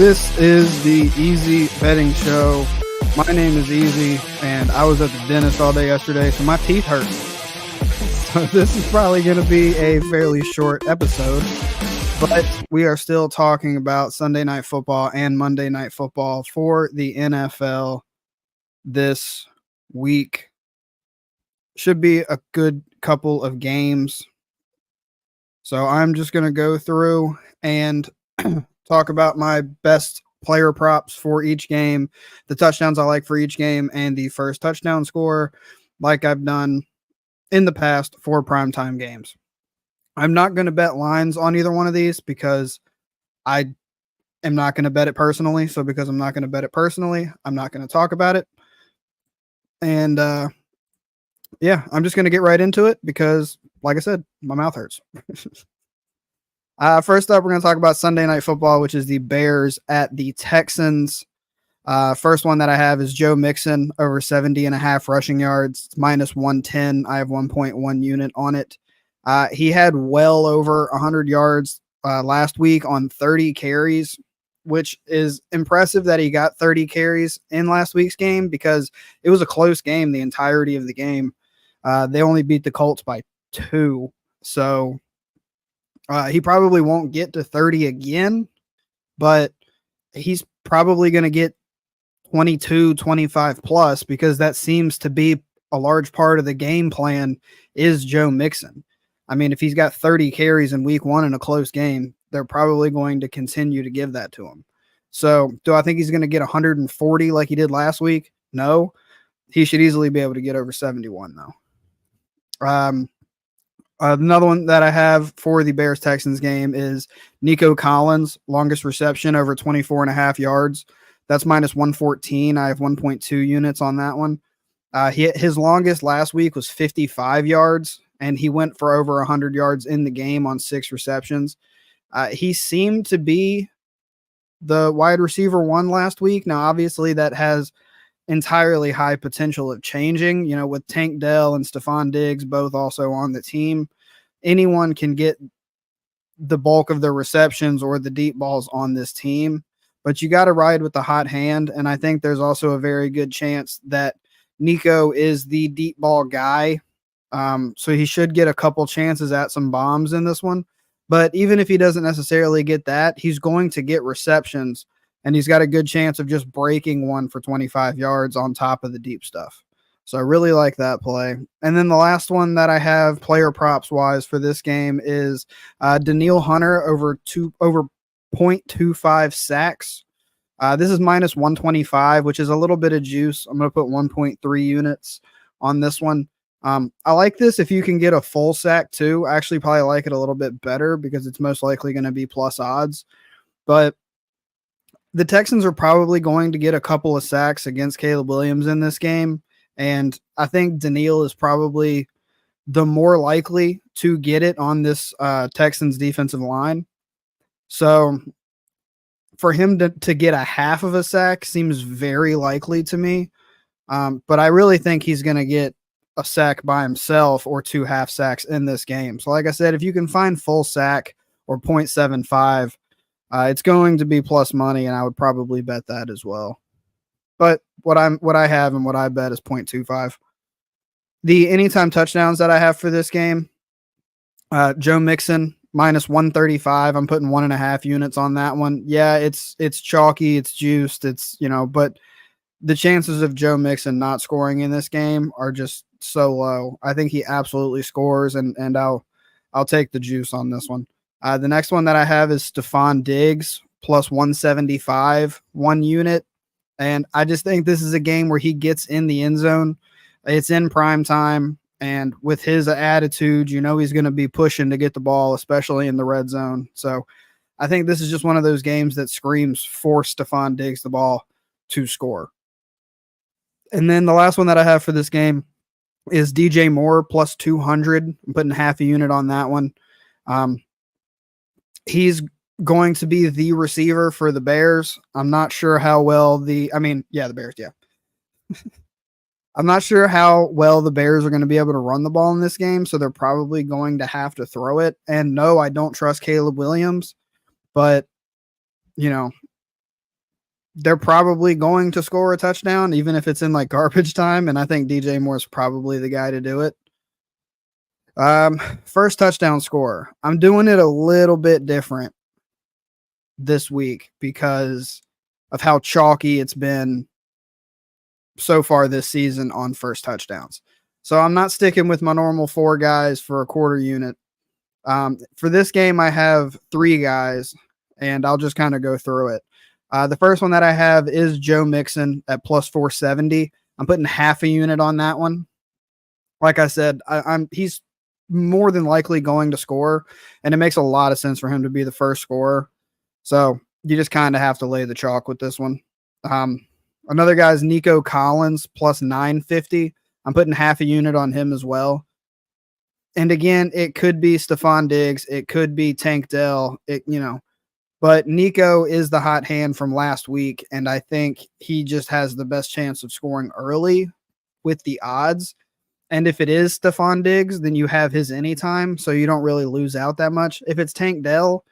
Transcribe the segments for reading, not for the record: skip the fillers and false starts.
This is the Easy Betting Show. My name is Easy, and I was at the dentist all day yesterday, so my teeth hurt. So this is probably going to be a fairly short episode, but we are still talking about Sunday Night Football and Monday Night Football for the NFL this week. Should be a good couple of games. So I'm just going to go through and talk about my best player props for each game, the touchdowns I like for each game, and the first touchdown score, like I've done in the past for primetime games. I'm not going to bet lines on either one of these because I am not going to bet it personally. So because I'm not going to bet it personally, I'm not going to talk about it. And yeah, I'm just going to get right into it because, like I said, my mouth hurts. First up, we're going to talk about Sunday Night Football, which is the Bears at the Texans. First one that I have is Joe Mixon over 70.5 rushing yards. It's minus 110. I have 1.1 unit on it. He had well over 100 yards last week on 30 carries, which is impressive that he got 30 carries in last week's game because it was a close game the entirety of the game. They only beat the Colts by 2. So he probably won't get to 30 again, but he's probably going to get 22, 25 plus because that seems to be a large part of the game plan is Joe Mixon. I mean, if he's got 30 carries in week 1 in a close game, they're probably going to continue to give that to him. So do I think he's going to get 140 like he did last week? No. He should easily be able to get over 71 though. Another one that I have for the Bears-Texans game is Nico Collins, longest reception over 24.5 yards. That's minus 114. I have 1.2 units on that one. His longest last week was 55 yards, and he went for over 100 yards in the game on 6 receptions. He seemed to be the wide receiver 1 last week. Now, obviously, that has entirely high potential of changing, with Tank Dell and Stephon Diggs both also on the team. Anyone can get the bulk of the receptions or the deep balls on this team, but you got to ride with the hot hand. And I think there's also a very good chance that Nico is the deep ball guy. So he should get a couple chances at some bombs in this one. But even if he doesn't necessarily get that, he's going to get receptions. And he's got a good chance of just breaking one for 25 yards on top of the deep stuff. So I really like that play. And then the last one that I have player props wise for this game is Danielle Hunter over 0.25 sacks. This is minus 125, which is a little bit of juice. I'm going to put 1.3 units on this one. I like this if you can get a full sack too. I actually probably like it a little bit better because it's most likely going to be plus odds. But the Texans are probably going to get a couple of sacks against Caleb Williams in this game. And I think Danielle is probably the more likely to get it on this Texans defensive line. So for him to get a half of a sack seems very likely to me. But I really think he's going to get a sack by himself or 2 half sacks in this game. So like I said, if you can find full sack or 0.75, it's going to be plus money, and I would probably bet that as well. But what I have and what I bet is 0.25. The anytime touchdowns that I have for this game, Joe Mixon minus 135. I'm putting 1.5 units on that one. Yeah, it's chalky, it's juiced, but the chances of Joe Mixon not scoring in this game are just so low. I think he absolutely scores, and I'll take the juice on this one. The next one that I have is Stephon Diggs plus 175, 1 unit. And I just think this is a game where he gets in the end zone. It's in prime time. And with his attitude, he's going to be pushing to get the ball, especially in the red zone. So I think this is just one of those games that screams for Stephon Diggs the ball to score. And then the last one that I have for this game is DJ Moore plus 200. I'm putting half a unit on that one. He's going to be the receiver for the Bears. I'm not sure how well the Bears, yeah. I'm not sure how well the Bears are going to be able to run the ball in this game, so they're probably going to have to throw it. And no, I don't trust Caleb Williams, but they're probably going to score a touchdown, even if it's in like garbage time. And I think DJ Moore's probably the guy to do it. First touchdown scorer. I'm doing it a little bit different this week because of how chalky it's been so far this season on first touchdowns. So I'm not sticking with my normal 4 guys for a quarter unit. For this game, I have 3 guys, and I'll just kind of go through it. The first one that I have is Joe Mixon at plus 470. I'm putting half a unit on that one. Like I said, he's more than likely going to score, and it makes a lot of sense for him to be the first scorer. So you just kind of have to lay the chalk with this one. Another guy is Nico Collins plus 950. I'm putting half a unit on him as well. And again, it could be Stephon Diggs. It could be Tank Dell. But Nico is the hot hand from last week, and I think he just has the best chance of scoring early with the odds. And if it is Stephon Diggs, then you have his anytime, so you don't really lose out that much. If it's Tank Dell,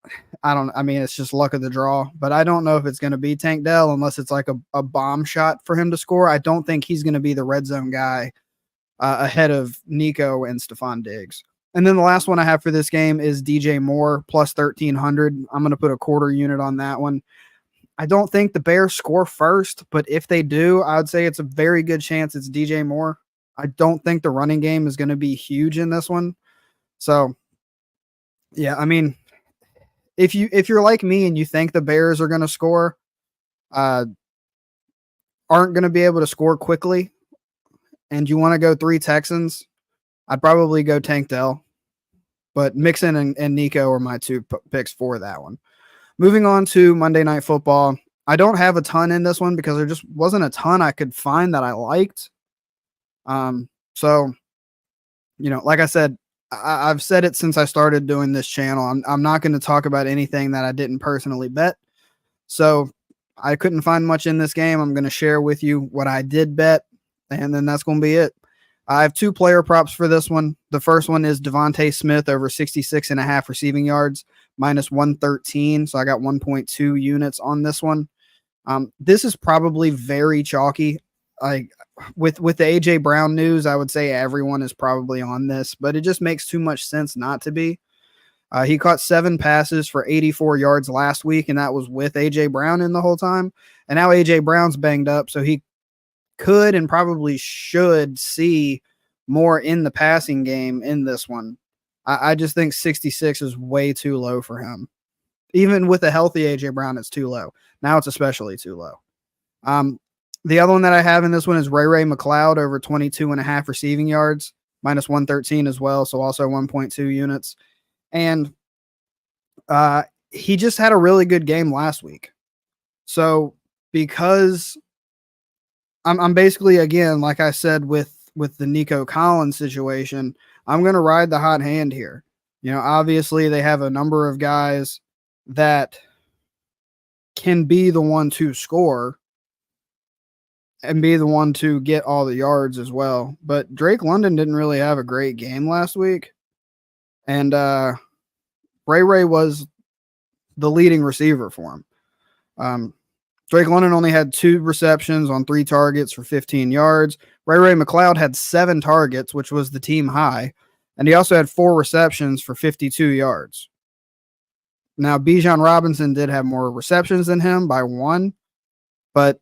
it's just luck of the draw. But I don't know if it's going to be Tank Dell unless it's like a bomb shot for him to score. I don't think he's going to be the red zone guy ahead of Nico and Stephon Diggs. And then the last one I have for this game is DJ Moore plus 1,300. I'm going to put a quarter unit on that one. I don't think the Bears score first, but if they do, I would say it's a very good chance it's DJ Moore. I don't think the running game is going to be huge in this one. So, yeah, I mean, if you're like me and you think the Bears are going to score, aren't going to be able to score quickly, and you want to go 3 Texans, I'd probably go Tank Dell. But Mixon and Nico are my 2 picks for that one. Moving on to Monday Night Football. I don't have a ton in this one because there just wasn't a ton I could find that I liked. So, like I said, I've said it since I started doing this channel. I'm not going to talk about anything that I didn't personally bet. So I couldn't find much in this game. I'm going to share with you what I did bet, and then that's going to be it. I have 2 player props for this one. The first one is Devontae Smith over 66.5 receiving yards, minus 113. So I got 1.2 units on this one. This is probably very chalky. With the AJ Brown news, I would say everyone is probably on this, but it just makes too much sense not to be. He caught 7 passes for 84 yards last week, and that was with AJ Brown in the whole time. And now AJ Brown's banged up, so he could and probably should see more in the passing game in this one. I just think 66 is way too low for him. Even with a healthy AJ Brown, it's too low. Now it's especially too low. The other one that I have in this one is Ray McLeod over 22.5 receiving yards, minus 113 as well, so also 1.2 units. And he just had a really good game last week. So because I'm basically, again, like I said with the Nico Collins situation, I'm going to ride the hot hand here. Obviously they have a number of guys that can be the one to score and be the one to get all the yards as well. But Drake London didn't really have a great game last week. And Ray was the leading receiver for him. Drake London only had 2 receptions on 3 targets for 15 yards. Ray McLeod had 7 targets, which was the team high. And he also had 4 receptions for 52 yards. Now, Bijan Robinson did have more receptions than him by 1. But,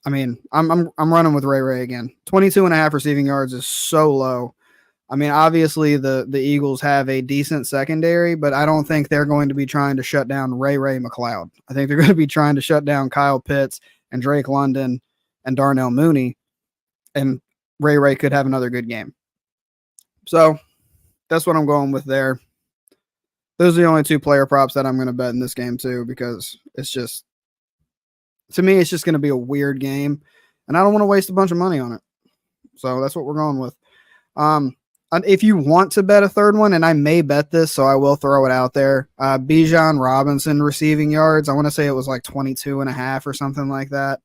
I mean, I'm running with Ray again. 22.5 receiving yards is so low. I mean, obviously the Eagles have a decent secondary, but I don't think they're going to be trying to shut down Ray McLeod. I think they're going to be trying to shut down Kyle Pitts and Drake London and Darnell Mooney, and Ray could have another good game. So that's what I'm going with there. Those are the only 2 player props that I'm going to bet in this game too, because it's just, to me, it's just going to be a weird game, and I don't want to waste a bunch of money on it. So that's what we're going with. If you want to bet a third one, and I may bet this, so I will throw it out there. Bijan Robinson receiving yards. I want to say it was like 22.5 or something like that.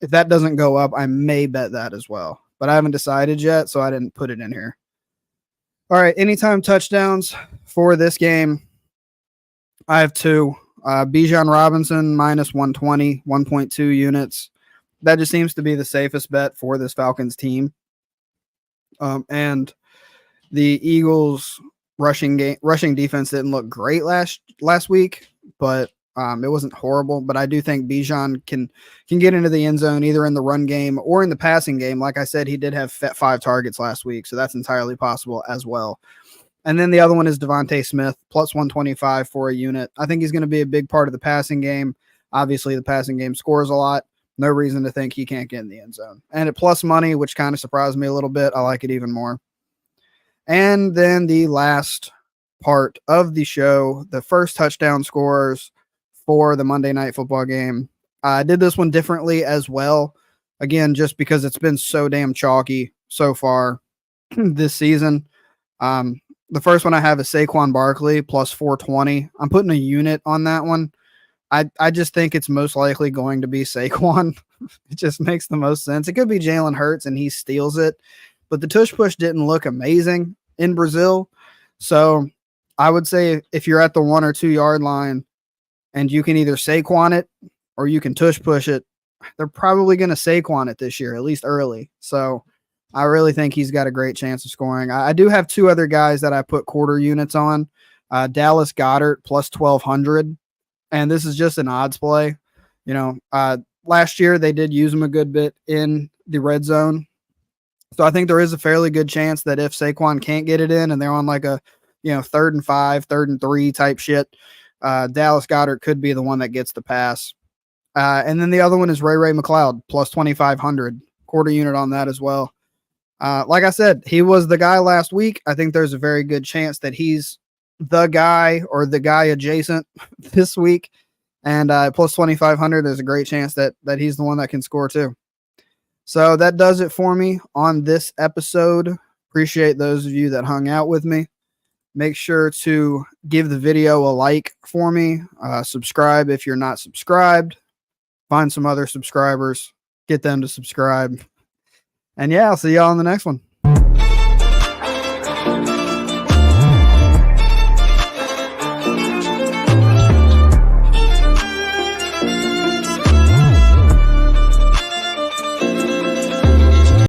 If that doesn't go up, I may bet that as well. But I haven't decided yet, so I didn't put it in here. All right, anytime touchdowns for this game. I have 2. Bijan Robinson minus 120, 1.2 units. That just seems to be the safest bet for this Falcons team. And the Eagles rushing defense didn't look great last week, but it wasn't horrible. But I do think Bijan can get into the end zone either in the run game or in the passing game. Like I said, he did have 5 targets last week, so that's entirely possible as well. And then the other one is Devontae Smith, plus 125 for a unit. I think he's going to be a big part of the passing game. Obviously, the passing game scores a lot. No reason to think he can't get in the end zone. And at plus money, which kind of surprised me a little bit, I like it even more. And then the last part of the show, the first touchdown scorers for the Monday Night Football game. I did this one differently as well. Again, just because it's been so damn chalky so far this season. The first one I have is Saquon Barkley plus 420. I'm putting a unit on that one. I just think it's most likely going to be Saquon. It just makes the most sense. It could be Jalen Hurts and he steals it, but the tush push didn't look amazing in Brazil. So I would say if you're at the 1 or 2 yard line and you can either Saquon it or you can tush push it, they're probably going to Saquon it this year, at least early. So I really think he's got a great chance of scoring. I do have 2 other guys that I put quarter units on. Dallas Goedert plus 1,200. And this is just an odds play. You know, last year they did use him a good bit in the red zone. So I think there is a fairly good chance that if Saquon can't get it in and they're on like a, 3rd and 5, 3rd and 3 type shit, Dallas Goedert could be the one that gets the pass. And then the other one is Ray McLeod plus 2,500, quarter unit on that as well. Like I said, he was the guy last week. I think there's a very good chance that he's the guy or the guy adjacent this week. And plus 2,500, there's a great chance that he's the one that can score too. So that does it for me on this episode. Appreciate those of you that hung out with me. Make sure to give the video a like for me. Subscribe if you're not subscribed. Find some other subscribers. Get them to subscribe. And yeah, I'll see y'all in the next one.